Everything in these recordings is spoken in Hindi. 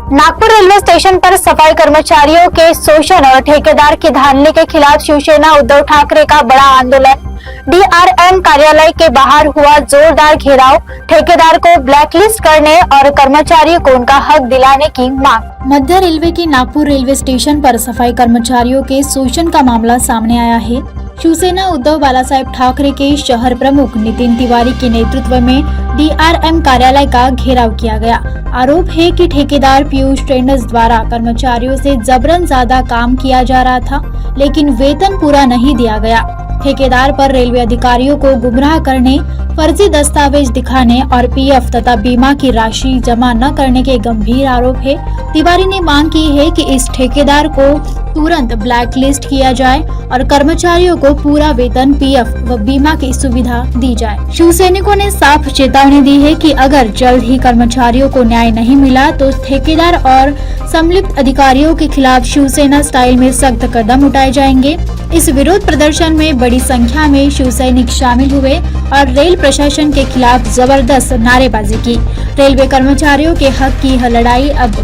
नागपुर रेलवे स्टेशन पर सफाई कर्मचारियों के शोषण और ठेकेदार की धांधली के खिलाफ शिवसेना उद्धव ठाकरे का बड़ा आंदोलन। डीआरएम कार्यालय के बाहर हुआ जोरदार घेराव, ठेकेदार को ब्लैकलिस्ट करने और कर्मचारियों को उनका हक दिलाने की मांग। मध्य रेलवे के नागपुर रेलवे स्टेशन पर सफाई कर्मचारियों के शोषण का मामला सामने आया है। शिवसेना उद्धव बालासाहेब ठाकरे के शहर प्रमुख नितिन तिवारी के नेतृत्व में डीआरएम कार्यालय का घेराव किया गया। आरोप है कि ठेकेदार पीयूष ट्रेडर्स द्वारा कर्मचारियों से जबरन ज्यादा काम किया जा रहा था, लेकिन वेतन पूरा नहीं दिया गया। ठेकेदार पर रेलवे अधिकारियों को गुमराह करने, फर्जी दस्तावेज दिखाने और पीएफ तथा बीमा की राशि जमा न करने के गंभीर आरोप है। तिवारी ने मांग की है कि इस ठेकेदार को तुरंत ब्लैकलिस्ट किया जाए और कर्मचारियों को पूरा वेतन, पीएफ व बीमा की सुविधा दी जाए। शिवसैनिकों ने साफ चेतावनी दी है कि अगर जल्द ही कर्मचारियों को न्याय नहीं मिला तो ठेकेदार और संलिप्त अधिकारियों के खिलाफ शिवसेना स्टाइल में सख्त कदम उठाए जाएंगे। इस विरोध प्रदर्शन में बड़ी संख्या में शिवसैनिक शामिल हुए और रेल प्रशासन के खिलाफ जबरदस्त नारेबाजी की। रेलवे कर्मचारियों के हक की यह लड़ाई अब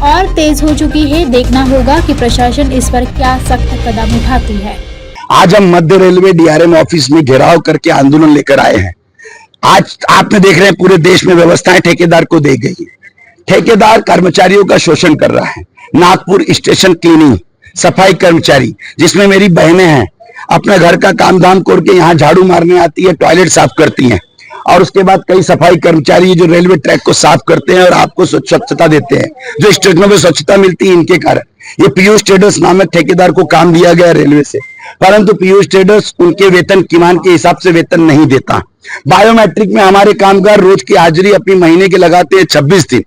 और तेज हो चुकी है। देखना होगा कि प्रशासन इस पर क्या सख्त कदम उठाती है। आज हम मध्य रेलवे डीआरएम ऑफिस में घेराव करके आंदोलन लेकर आए हैं। आज आपने देख रहे हैं पूरे देश में व्यवस्थाएं ठेकेदार को दी गई है। ठेकेदार कर्मचारियों का शोषण कर रहा है। नागपुर स्टेशन क्लीनिंग सफाई कर्मचारी, जिसमें मेरी बहनें हैं, अपने घर का काम धाम करके यहाँ झाड़ू मारने आती है, टॉयलेट साफ करती हैं, और उसके बाद कई सफाई कर्मचारी जो रेलवे ट्रैक को साफ करते हैं और आपको स्वच्छता देते हैं। जो स्टेशनों में स्वच्छता मिलती है इनके कारण। ये पीयूष ट्रेडर्स नामक ठेकेदार को काम दिया गया रेलवे से, परंतु पीयूष ट्रेडर्स उनके वेतन किमान के हिसाब से वेतन नहीं देता। बायोमेट्रिक में हमारे कामगार रोज की हाजिरी अपनी महीने के लगाते हैं 26 दिन।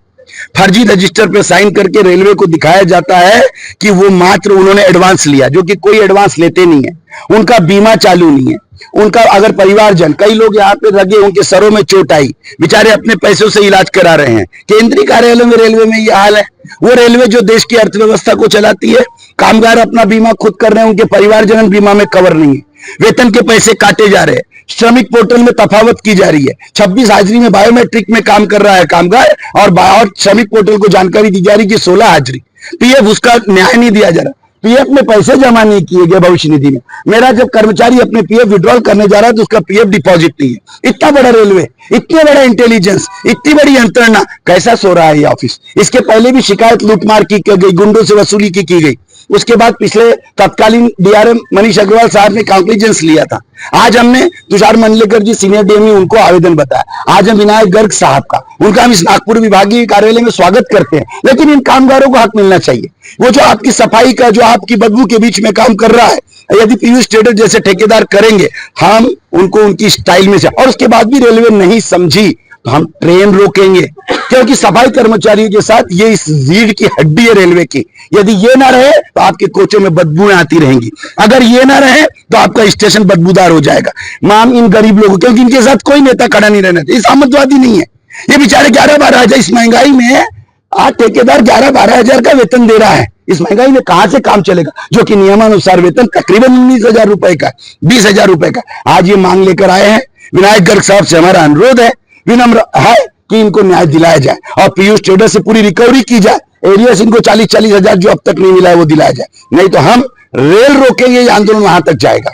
फर्जी रजिस्टर पे साइन करके रेलवे को दिखाया जाता है कि वो मात्र उन्होंने एडवांस लिया, जो कि कोई एडवांस लेते नहीं है। उनका बीमा चालू नहीं है। उनका अगर परिवारजन, कई लोग यहाँ पे लगे, उनके सरों में चोट आई, बेचारे अपने पैसों से इलाज करा रहे हैं। केंद्रीय कार्यालय में रेलवे में ये हाल है। वो रेलवे जो देश की अर्थव्यवस्था को चलाती है, कामगार अपना बीमा खुद कर रहे हैं, उनके परिवारजन बीमा में कवर नहीं है। वेतन के पैसे काटे जा रहे हैं। श्रमिक पोर्टल में तफावत की जा रही है। 26 हाजिरी में बायोमेट्रिक में काम कर रहा है कामगार, और श्रमिक पोर्टल को जानकारी दी जा रही कि 16 हाजिरी। पीएफ उसका न्याय नहीं दिया जा रहा। पीएफ में पैसे जमा नहीं किए गए भविष्य निधि में। मेरा जब कर्मचारी अपने पीएफ विड्रॉल करने जा रहा है तो उसका पीएफ डिपॉजिट नहीं है। इतना बड़ा रेलवे, इतने बड़ा इंटेलिजेंस, इतनी बड़ी यंत्रणा, कैसा सो रहा है ये ऑफिस। इसके पहले भी शिकायत लूटमार की गई, गुंडों से वसूली की गई। उसके बाद पिछले तत्कालीन डीआरएम मनीष अग्रवाल साहब ने कॉन्फ्लिजेंस लिया था। आज हमने तुषार मंडलेकर जी सीनियर डीएमई, उनको आवेदन बताया। आज हम विनायक गर्ग साहब का, उनका हम इस नागपुर विभागीय कार्यालय में स्वागत करते हैं। लेकिन इन कामगारों को हक मिलना चाहिए। वो जो आपकी सफाई का, जो आपकी बदबू के बीच में काम कर रहा है, यदि पीयूष ट्रेडर्स जैसे ठेकेदार करेंगे, हम उनको उनकी स्टाइल में से, और उसके बाद भी रेलवे नहीं समझी तो हम ट्रेन रोकेंगे। क्योंकि सफाई कर्मचारियों के साथ ये इस रीढ़ की हड्डी है रेलवे की। यदि ये ना रहे तो आपके कोचों में बदबूएं आती रहेंगी। अगर ये ना रहे तो आपका स्टेशन बदबूदार हो जाएगा। माम इन गरीब लोगों, क्योंकि इनके साथ कोई नेता खड़ा नहीं रहना चाहिए। सामंतवादी नहीं है ये। बेचारे 11-12 हजार, इस महंगाई में आज ठेकेदार 11-12 हजार का वेतन दे रहा है। इस महंगाई में कहां से काम चलेगा, जो कि नियमानुसार वेतन तकरीबन 19,000 रुपए का, 20,000 रुपए का। आज ये मांग लेकर आए हैं। विनायक गर्ग साहब से हमारा अनुरोध है, विनम्र है, कि इनको न्याय दिलाया जाए और पीयूष ट्रेडर्स से पूरी रिकवरी की जाए। एरियस इनको 40-40 हजार जो अब तक नहीं मिला है वो दिलाया जाए। नहीं तो हम रेल रोकेंगे, ये आंदोलन वहां तक जाएगा।